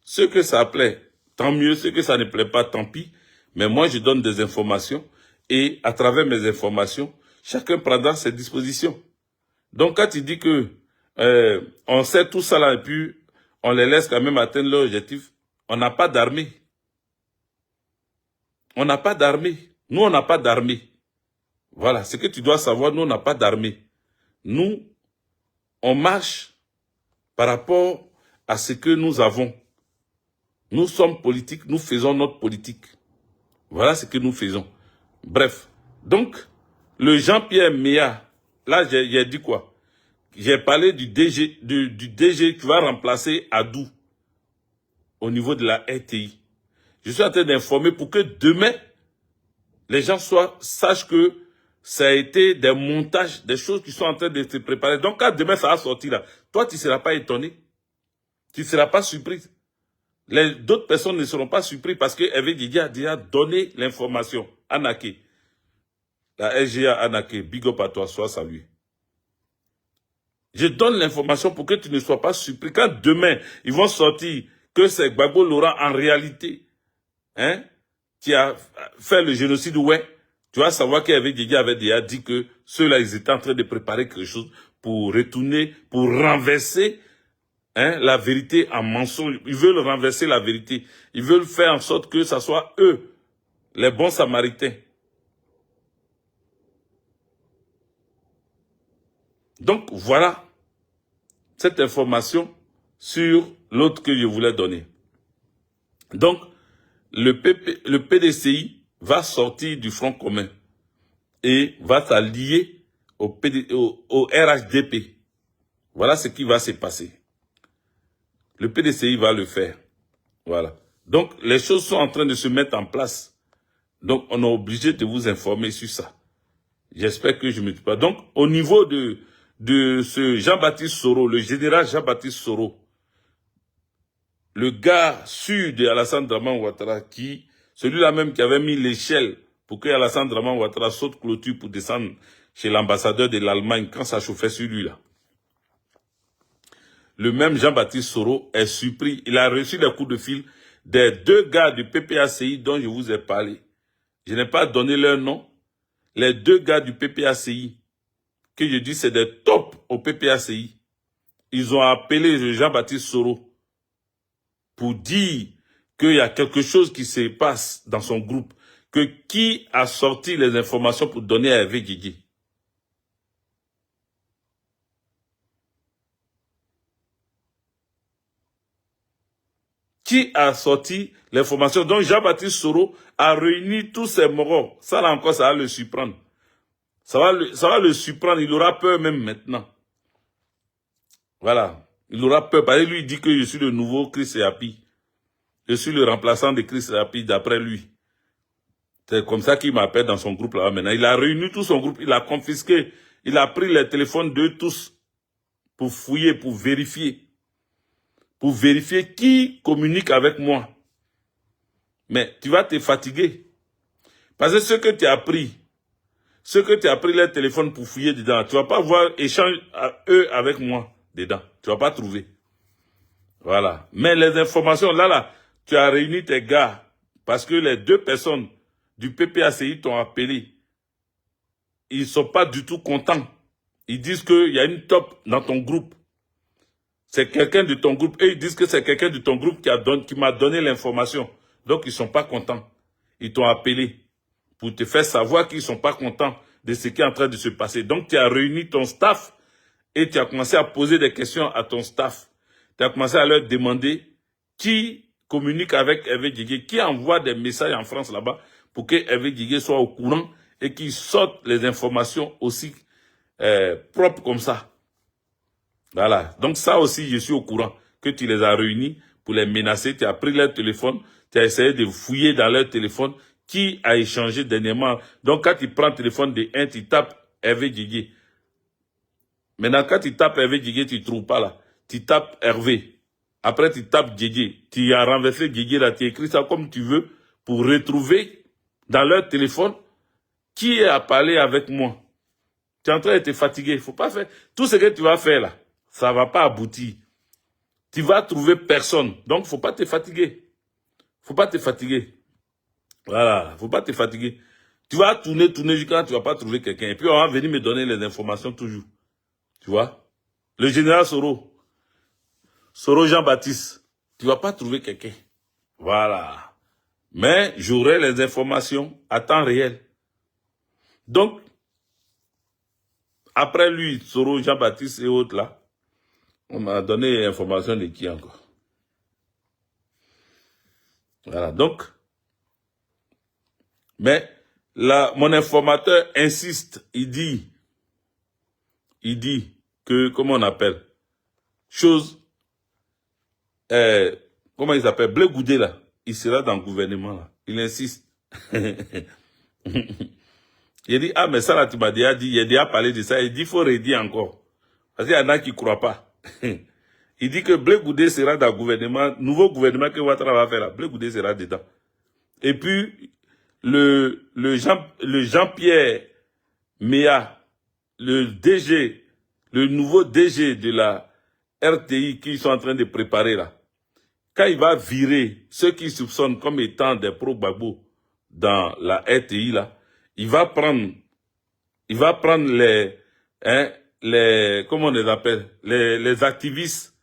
Ce que ça plaît, tant mieux. Ce que ça ne plaît pas, tant pis. Mais moi, je donne des informations. Et à travers mes informations, chacun prendra ses dispositions. Donc, quand il dit que on sait tout ça là et puis on les laisse quand même atteindre leur objectif, on n'a pas d'armée. On n'a pas d'armée. Nous, on n'a pas d'armée. Voilà, ce que tu dois savoir, nous, on n'a pas d'armée. Nous, on marche par rapport à ce que nous avons. Nous sommes politiques, nous faisons notre politique. Voilà ce que nous faisons. Bref, donc, le Jean-Pierre Meya, là, j'ai dit quoi? J'ai parlé du DG, du DG qui va remplacer Adou au niveau de la RTI. Je suis en train d'informer pour que demain, les gens sachent que ça a été des montages, des choses qui sont en train de se préparer. Donc, quand demain ça va sortir là, toi, tu ne seras pas étonné. Tu ne seras pas surpris. D'autres personnes ne seront pas surpris parce que Hervé Didier a déjà donné l'information. Anaké. La SGA Anaké, big up à toi, sois salué. Je donne l'information pour que tu ne sois pas surpris. Quand demain, ils vont sortir que c'est Gbagbo Laurent en réalité, hein, qui a fait le génocide, ouais, tu vas savoir qu'Hervé Guégué avait déjà dit que ceux-là, ils étaient en train de préparer quelque chose pour retourner, pour renverser la vérité en mensonge. Ils veulent renverser la vérité. Ils veulent faire en sorte que ce soit eux, les bons samaritains. Donc, voilà cette information sur l'autre que je voulais donner. Donc, le PDCI va sortir du Front commun et va s'allier au RHDP. Voilà ce qui va se passer. Le PDCI va le faire. Voilà. Donc, les choses sont en train de se mettre en place. Donc, on est obligé de vous informer sur ça. J'espère que je ne me trompe pas. Donc, au niveau de ce Jean-Baptiste Soro, le général Jean-Baptiste Soro, le gars sûr de Alassane Dramane Ouattara, celui-là même qui avait mis l'échelle pour que Alassane Dramane Ouattara saute clôture pour descendre chez l'ambassadeur de l'Allemagne quand ça chauffait sur lui là. Le même Jean-Baptiste Soro est surpris. Il a reçu les coups de fil des deux gars du PPACI dont je vous ai parlé. Je n'ai pas donné leur nom. Les deux gars du PPACI, que je dis c'est des tops au PPACI, ils ont appelé Jean-Baptiste Soro pour dire qu'il y a quelque chose qui se passe dans son groupe, que qui a sorti les informations pour donner à Hervé Guégué. Qui a sorti l'information? Donc Jean-Baptiste Soro a réuni tous ses morons. Ça là encore, ça va le surprendre. Ça va le surprendre, il aura peur même maintenant. Voilà. Il aura peur. Parce que lui, il dit que je suis le nouveau Chris Yapi. Je suis le remplaçant de Chris Yapi d'après lui. C'est comme ça qu'il m'appelle dans son groupe là maintenant. Il a réuni tout son groupe, il a confisqué, il a pris les téléphones d'eux tous pour fouiller, pour vérifier. Pour vérifier qui communique avec moi. Mais tu vas te fatiguer. Parce que ce que tu as pris, les téléphones pour fouiller dedans, tu ne vas pas voir échange à eux avec moi dedans. Tu ne vas pas trouver. Voilà. Mais les informations, là, tu as réuni tes gars parce que les deux personnes du PPACI t'ont appelé. Ils ne sont pas du tout contents. Ils disent qu'il y a une top dans ton groupe. C'est quelqu'un de ton groupe. Et ils disent que c'est quelqu'un de ton groupe qui m'a donné l'information. Donc, ils ne sont pas contents. Ils t'ont appelé pour te faire savoir qu'ils ne sont pas contents de ce qui est en train de se passer. Donc, tu as réuni ton staff et tu as commencé à poser des questions à ton staff. Tu as commencé à leur demander qui communique avec Hervé Guégué, qui envoie des messages en France là-bas pour que Hervé Guégué soit au courant et qu'il sorte les informations aussi propres comme ça. Voilà. Donc ça aussi, je suis au courant que tu les as réunis pour les menacer. Tu as pris leur téléphone, tu as essayé de fouiller dans leur téléphone qui a échangé dernièrement. Donc quand tu prends le téléphone de un, tu tapes Hervé Guégué. Maintenant, quand tu tapes Hervé Guégué, tu ne trouves pas là. Tu tapes Hervé. Après, tu tapes Guégué. Tu as renversé Guégué là, tu écris ça comme tu veux pour retrouver dans leur téléphone qui a parlé avec moi. Tu es en train de te fatiguer. Il ne faut pas faire. Tout ce que tu vas faire là, ça ne va pas aboutir. Tu vas trouver personne. Donc, il ne faut pas te fatiguer. Il ne faut pas te fatiguer. Voilà, il ne faut pas te fatiguer. Tu vas tourner jusqu'à tu ne vas pas trouver quelqu'un. Et puis, on va venir me donner les informations toujours. Tu vois? Le général Soro Jean-Baptiste, tu ne vas pas trouver quelqu'un. Voilà. Mais j'aurai les informations à temps réel. Donc, après lui, Soro Jean-Baptiste et autres là, on m'a donné l'information de qui encore. Voilà, donc. Mais là, mon informateur insiste, il dit que, comment on appelle, comment il s'appelle, Blé Goudé là, il sera dans le gouvernement là, il insiste. Il dit, ah mais ça là tu m'as déjà dit, il a déjà parlé de ça, il dit, il faut redire encore. Parce qu'il y en a qui ne croient pas. Il dit que Blé Goudé sera dans le gouvernement, nouveau gouvernement que Ouattara va faire là, Blé Goudé sera dedans. Et puis, le Jean-Pierre Méa, le nouveau DG de la RTI qu'ils sont en train de préparer là, quand il va virer ceux qui soupçonnent comme étant des pro-Gbagbo dans la RTI là, il va prendre comment on les appelle, les activistes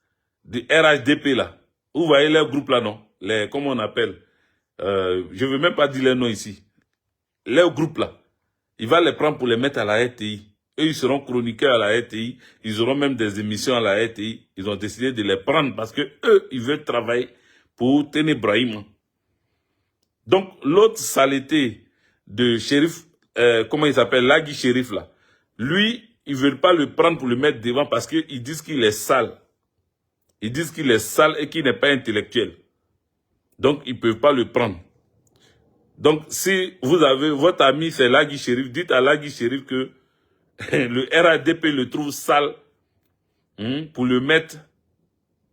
du RHDP là. Vous voyez leur groupe là, non? Comment on appelle? Je ne veux même pas dire les noms ici. Leur groupe là, il va les prendre pour les mettre à la RTI. Eux, ils seront chroniqueurs à la RTI. Ils auront même des émissions à la RTI. Ils ont décidé de les prendre parce que eux, ils veulent travailler pour Téné Brahima. Donc, l'autre saleté de shérif, comment il s'appelle, Lagui Shérif là, lui, ils veulent pas le prendre pour le mettre devant parce qu'ils disent qu'il est sale. Ils disent qu'il est sale et qu'il n'est pas intellectuel. Donc, ils peuvent pas le prendre. Donc, si vous avez, votre ami c'est Lagui Shérif, dites à Lagui Shérif que le RADP le trouve sale pour le mettre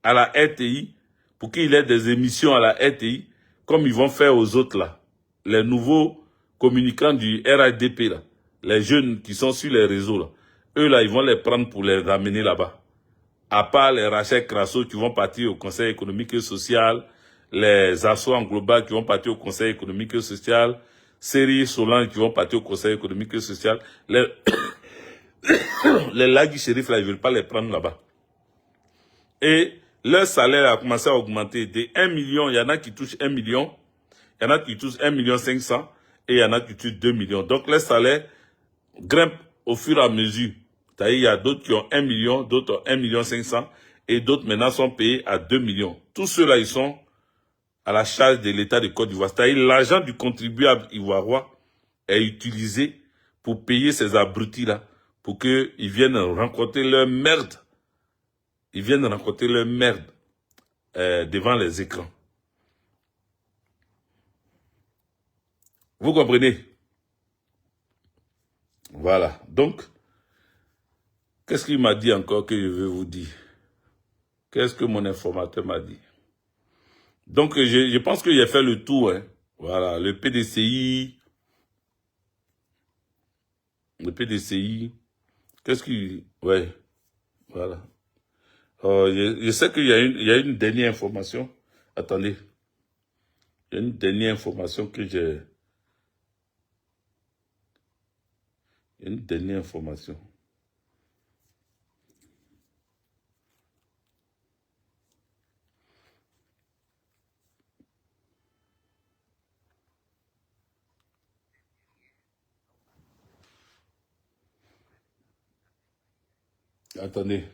à la RTI, pour qu'il ait des émissions à la RTI, comme ils vont faire aux autres là. Les nouveaux communicants du RADP là, les jeunes qui sont sur les réseaux là, eux là, ils vont les prendre pour les ramener là-bas. À part les Rachel Crasso qui vont partir au Conseil économique et social, les Assos en global qui vont partir au Conseil économique et social, Série Solange qui vont partir au Conseil économique et social, les Lagui Shérif là, ils ne veulent pas les prendre là-bas. Et leur salaire a commencé à augmenter de 1 million, il y en a qui touchent 1 million, il y en a qui touchent 1 million 500 et il y en a qui touchent 2 millions. Donc leur salaire grimpe au fur et à mesure. C'est-à-dire, il y a d'autres qui ont 1 million, d'autres ont 1 million 500 et d'autres maintenant sont payés à 2 millions. Tous ceux-là, ils sont à la charge de l'État de Côte d'Ivoire. C'est-à-dire, l'argent du contribuable ivoirien est utilisé pour payer ces abrutis-là, pour qu'ils viennent rencontrer leur merde. Ils viennent rencontrer leur merde devant les écrans. Vous comprenez? Voilà. Donc, qu'est-ce qu'il m'a dit encore que je veux vous dire? Qu'est-ce que mon informateur m'a dit? Donc, je pense qu'il a fait le tour. Hein. Voilà, le PDCI. Le PDCI. Qu'est-ce qu'il... Ouais, voilà. Je sais qu'il y a une dernière information. Attendez. Il y a une dernière information que j'ai... Il y a une dernière information. Attendez.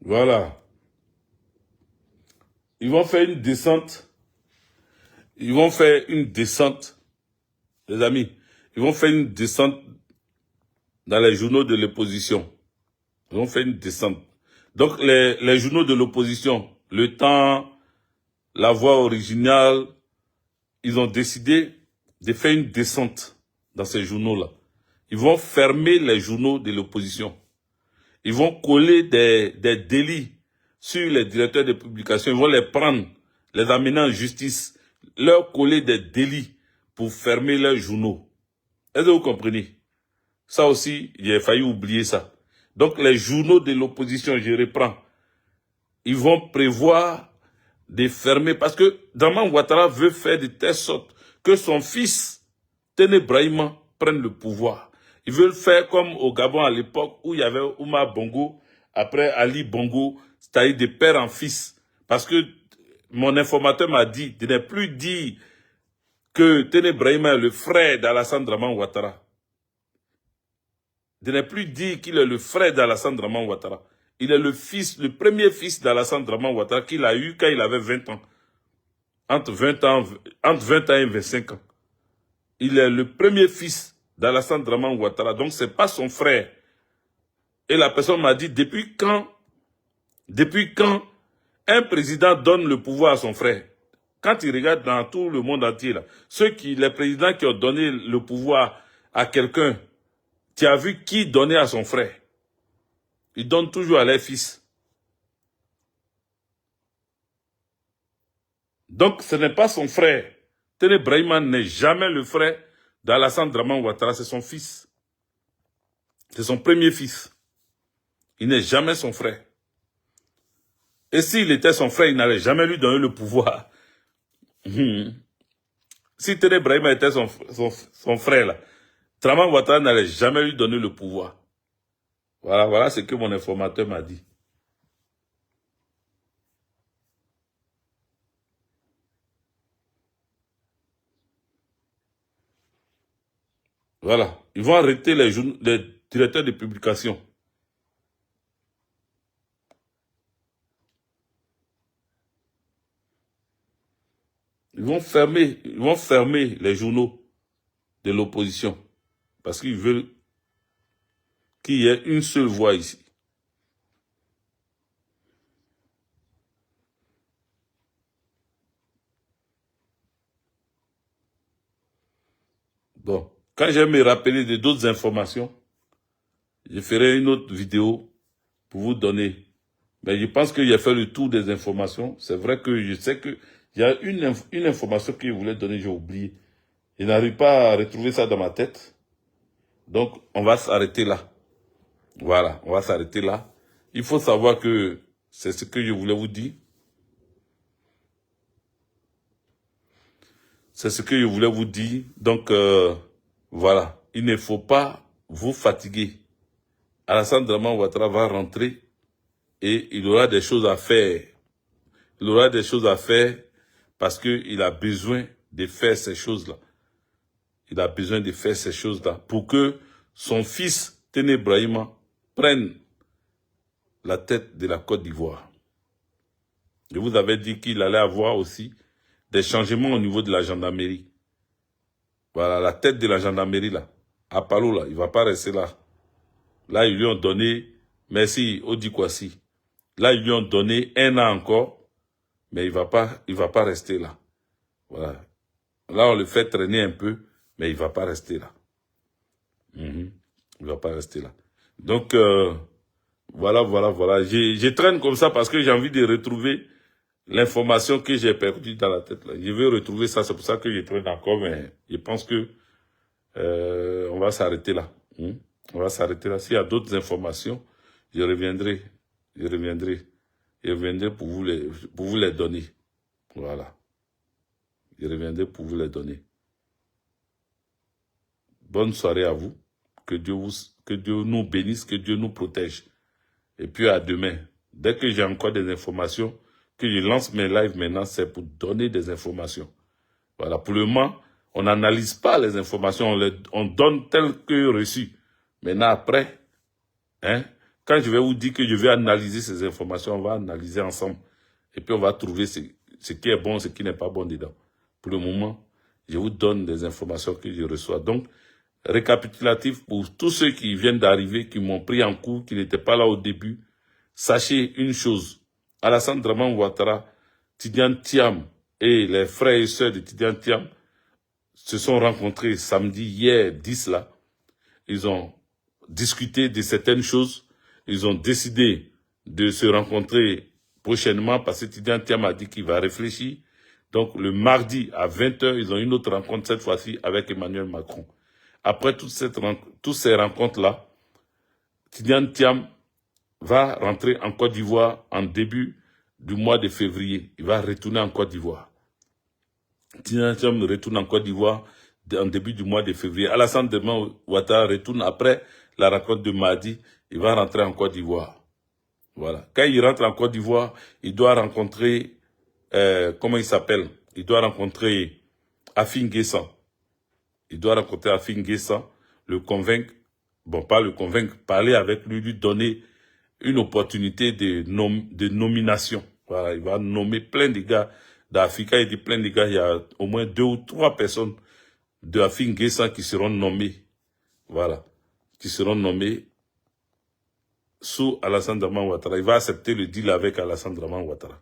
Voilà. Ils vont faire une descente. Ils vont faire une descente. Les amis, ils vont faire une descente dans les journaux de l'opposition. Ils vont faire une descente. Donc, les journaux de l'opposition, Le Temps, La Voix originale, ils ont décidé de faire une descente dans ces journaux-là. Ils vont fermer les journaux de l'opposition. Ils vont coller des délits sur les directeurs de publication. Ils vont les prendre, les amener en justice, leur coller des délits pour fermer leurs journaux. Est-ce que vous comprenez? Ça aussi, j'ai failli oublier ça. Donc, les journaux de l'opposition, je reprends, ils vont prévoir de fermer, parce que Draman Ouattara veut faire de telle sorte que son fils, Téné Brahima, prenne le pouvoir. Ils veulent faire comme au Gabon à l'époque où il y avait Oumar Bongo, après Ali Bongo, c'est-à-dire de père en fils. Parce que mon informateur m'a dit, de ne plus dire que Téné Brahima est le frère d'Alassane Draman Ouattara. De ne plus dire qu'il est le frère d'Alassane Draman Ouattara. Il est le fils, le premier fils d'Alassane Draman Ouattara qu'il a eu quand il avait 20 ans. Entre 20 ans et 25 ans. Il est le premier fils d'Alassane Draman Ouattara. Donc, ce n'est pas son frère. Et la personne m'a dit, depuis quand un président donne le pouvoir à son frère? Quand il regarde dans tout le monde entier, là, les présidents qui ont donné le pouvoir à quelqu'un, tu as vu qui donnait à son frère? Ils donnent toujours à leurs fils. Donc, ce n'est pas son frère. Téné Brahima n'est jamais le frère d'Alassane Draman Ouattara, c'est son fils. C'est son premier fils. Il n'est jamais son frère. Et s'il était son frère, il n'allait jamais lui donner le pouvoir. Si Téné Brahima était son frère, là, Draman Ouattara n'allait jamais lui donner le pouvoir. Voilà ce que mon informateur m'a dit. Voilà. Ils vont arrêter les directeurs de publication. Ils vont fermer les journaux de l'opposition. Parce qu'ils veulent qu'il y ait une seule voix ici. Bon, quand je vais me rappeler de d'autres informations, je ferai une autre vidéo pour vous donner. Mais je pense qu'il a fait le tour des informations. C'est vrai que je sais qu'il y a une information que je voulais donner, j'ai oublié. Je n'arrive pas à retrouver ça dans ma tête. Donc, on va s'arrêter là. Voilà, on va s'arrêter là. Il faut savoir que c'est ce que je voulais vous dire. C'est ce que je voulais vous dire. Donc, voilà. Il ne faut pas vous fatiguer. Alassane Draman Ouattara va rentrer et il aura des choses à faire. Il aura des choses à faire parce qu'il a besoin de faire ces choses-là. Il a besoin de faire ces choses-là pour que son fils, Téné Brahima, prenne la tête de la Côte d'Ivoire. Je vous avais dit qu'il allait avoir aussi des changements au niveau de la gendarmerie. Voilà, la tête de la gendarmerie, là, à Palo, là, il ne va pas rester là. Là, ils lui ont donné, merci, Odi Kwasi. Là, ils lui ont donné 1 an encore, mais il va pas rester là. Voilà. Là, on le fait traîner un peu, mais il ne va pas rester là. Il ne va pas rester là. Donc, voilà. Je traîne comme ça parce que j'ai envie de retrouver l'information que j'ai perdue dans la tête. Là. Je vais retrouver ça, c'est pour ça que je traîne encore, mais je pense que on va s'arrêter là. On va s'arrêter là. S'il y a d'autres informations, je reviendrai pour vous les donner. Voilà. Je reviendrai pour vous les donner. Bonne soirée à vous. Que Dieu nous bénisse, que Dieu nous protège. Et puis à demain. Dès que j'ai encore des informations, que je lance mes lives maintenant, c'est pour donner des informations. Voilà. Pour le moment, on n'analyse pas les informations, on donne telles que reçues. Maintenant, après, quand je vais vous dire que je vais analyser ces informations, on va analyser ensemble. Et puis, on va trouver ce qui est bon, ce qui n'est pas bon dedans. Pour le moment, je vous donne des informations que je reçois. Donc, récapitulatif pour tous ceux qui viennent d'arriver, qui m'ont pris en cours, qui n'étaient pas là au début. Sachez une chose. Alassane Draman Ouattara, Tidiane Thiam et les frères et sœurs de Tidiane Thiam se sont rencontrés samedi, hier, 10 là. Ils ont discuté de certaines choses. Ils ont décidé de se rencontrer prochainement parce que Tidiane Thiam a dit qu'il va réfléchir. Donc, le mardi à 20h, ils ont une autre rencontre, cette fois-ci avec Emmanuel Macron. Après toutes ces rencontres-là, Tidiane Thiam va rentrer en Côte d'Ivoire en début du mois de février. Il va retourner en Côte d'Ivoire. Tidiane Thiam retourne en Côte d'Ivoire en début du mois de février. Alassane Draman Ouattara retourne après la rencontre de mardi. Il va rentrer en Côte d'Ivoire. Voilà. Quand il rentre en Côte d'Ivoire, il doit rencontrer, comment il s'appelle? Il doit rencontrer Afin Guessan. Il doit rencontrer Afin Guessan, le convaincre, bon, pas le convaincre, parler avec lui, lui donner une opportunité de nomination. Voilà, il va nommer plein de gars d'Afrique. Il dit plein de gars, il y a au moins 2 ou 3 personnes de Afin Guessan qui seront nommées. Voilà, qui seront nommées sous Alassane Draman Ouattara. Il va accepter le deal avec Alassane Draman Ouattara.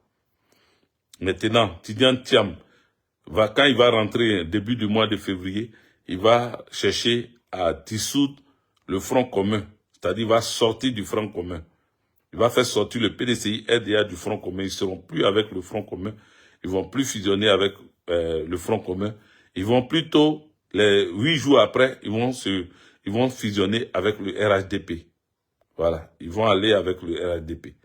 Maintenant, Tidiane Thiam, quand il va rentrer début du mois de février, il va chercher à dissoudre le Front commun. C'est-à-dire, il va sortir du Front commun. Il va faire sortir le PDCI RDA du Front commun. Ils ne seront plus avec le Front commun. Ils vont plus fusionner avec le Front commun. Ils vont plutôt, les 8 jours après, ils vont fusionner avec le RHDP. Voilà, ils vont aller avec le RHDP.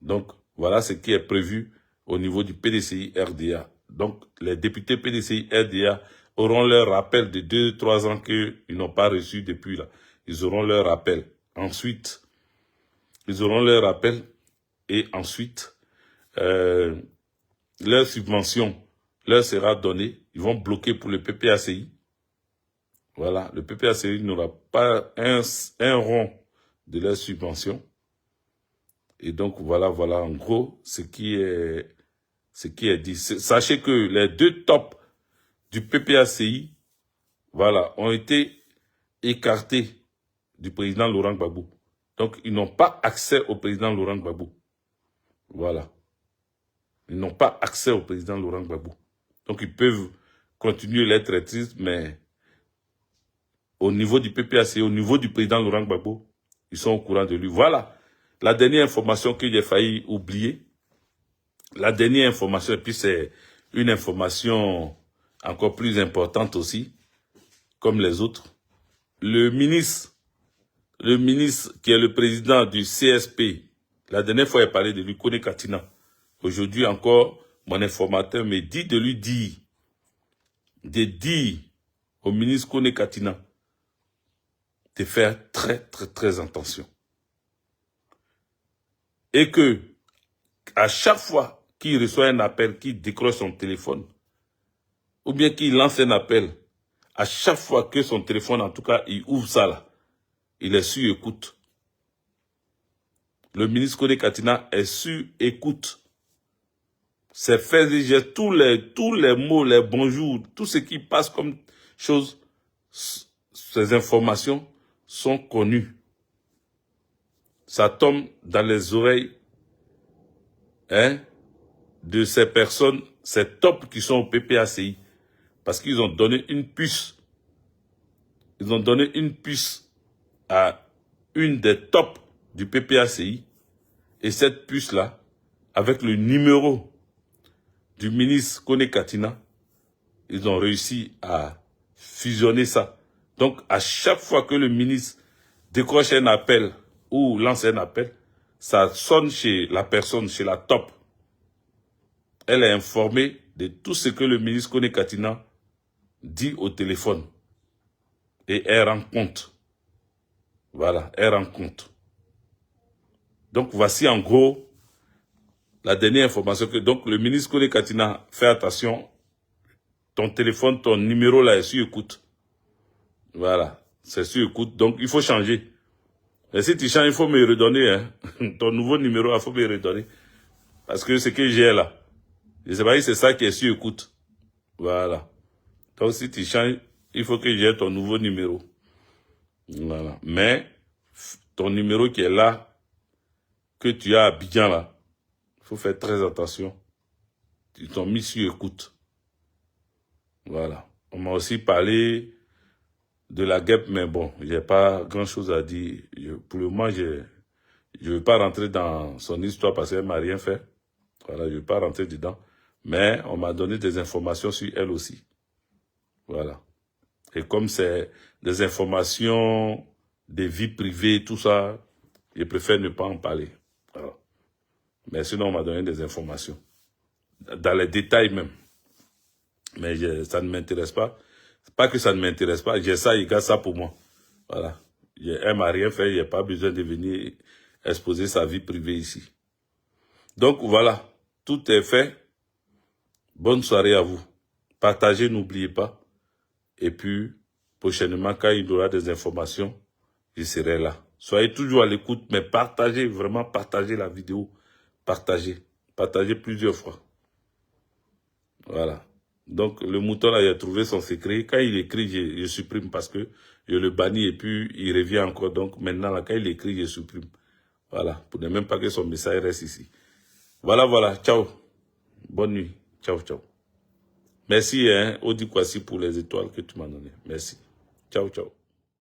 Donc, voilà ce qui est prévu au niveau du PDCI RDA. Donc, les députés PDCI RDA auront leur rappel de 2-3 ans qu'ils n'ont pas reçu depuis là. Ils auront leur rappel. Ensuite, ils auront leur rappel et ensuite, leur subvention leur sera donnée. Ils vont bloquer pour le PPACI. Voilà, le PPACI n'aura pas un rond de leur subvention. Et donc, voilà, en gros, ce qui est dit. Sachez que les 2 tops du PPACI, voilà, ont été écartés du président Laurent Gbagbo. Donc, ils n'ont pas accès au président Laurent Gbagbo. Voilà. Ils n'ont pas accès au président Laurent Gbagbo. Donc, ils peuvent continuer les traîtrises, mais au niveau du PPACI, au niveau du président Laurent Gbagbo, ils sont au courant de lui. Voilà. La dernière information que j'ai failli oublier. La dernière information, et puis c'est une information encore plus importante aussi, comme les autres. Le ministre qui est le président du CSP, la dernière fois il parlait de lui, Kone Katina. Aujourd'hui encore, mon informateur me dit de lui dire, au ministre Kone Katina de faire très attention. Et que, à chaque fois qu'il reçoit un appel, qu'il décroche son téléphone, ou bien qu'il lance un appel, à chaque fois que son téléphone, en tout cas, il ouvre ça là, il est sur écoute. Le ministre Kone Katina est sur écoute. C'est fait déjà tous les mots, les bonjours, tout ce qui passe comme chose, ces informations sont connues. Ça tombe dans les oreilles de ces personnes, ces tops qui sont au PPACI, parce qu'ils ont donné une puce. Ils ont donné une puce à une des tops du PPACI, et cette puce-là, avec le numéro du ministre Kone Katina, ils ont réussi à fusionner ça. Donc, à chaque fois que le ministre décroche un appel ou lance un appel, ça sonne chez la personne, chez la top. Elle est informée de tout ce que le ministre Kone Katina dit au téléphone. Et elle rend compte. Voilà, elle rend compte. Donc, voici en gros la dernière information que donc le ministre Kone Katina, fais attention, ton téléphone, ton numéro là est sur écoute. Voilà, c'est sur écoute, donc il faut changer. Et si tu changes, il faut me redonner, hein. Ton nouveau numéro, il faut me redonner. Parce que ce que j'ai là, je ne sais pas si c'est ça qui est sur écoute. Voilà. Donc si tu changes, il faut que j'ai ton nouveau numéro. Voilà. Mais, ton numéro qui est là, que tu as à Abidjan là, il faut faire très attention. Ils t'ont mis sur écoute. Voilà. On m'a aussi parlé de la guêpe, mais bon, j'ai pas grand chose à dire. Pour le moment, je ne veux pas rentrer dans son histoire parce qu'elle m'a rien fait. Voilà, je ne veux pas rentrer dedans. Mais on m'a donné des informations sur elle aussi. Voilà. Et comme c'est des informations des vies privées, tout ça, je préfère ne pas en parler. Voilà. Mais sinon, on m'a donné des informations. Dans les détails même. Mais ça ne m'intéresse pas. C'est pas que ça ne m'intéresse pas. J'ai ça, il garde ça pour moi. Voilà. Elle m'a rien fait. Il n'y a pas besoin de venir exposer sa vie privée ici. Donc voilà. Tout est fait. Bonne soirée à vous. Partagez, n'oubliez pas. Et puis, prochainement, quand il y aura des informations, je serai là. Soyez toujours à l'écoute, mais partagez, vraiment partagez la vidéo. Partagez. Partagez plusieurs fois. Voilà. Donc, le mouton, là, il a trouvé son secret. Quand il écrit, je supprime parce que je le bannis et puis il revient encore. Donc, maintenant, là, quand il écrit, je supprime. Voilà. Pour ne même pas que son message reste ici. Voilà, voilà. Ciao. Bonne nuit. Ciao, ciao. Merci, Odi Kwasi, pour les étoiles que tu m'as données. Merci. Ciao, ciao.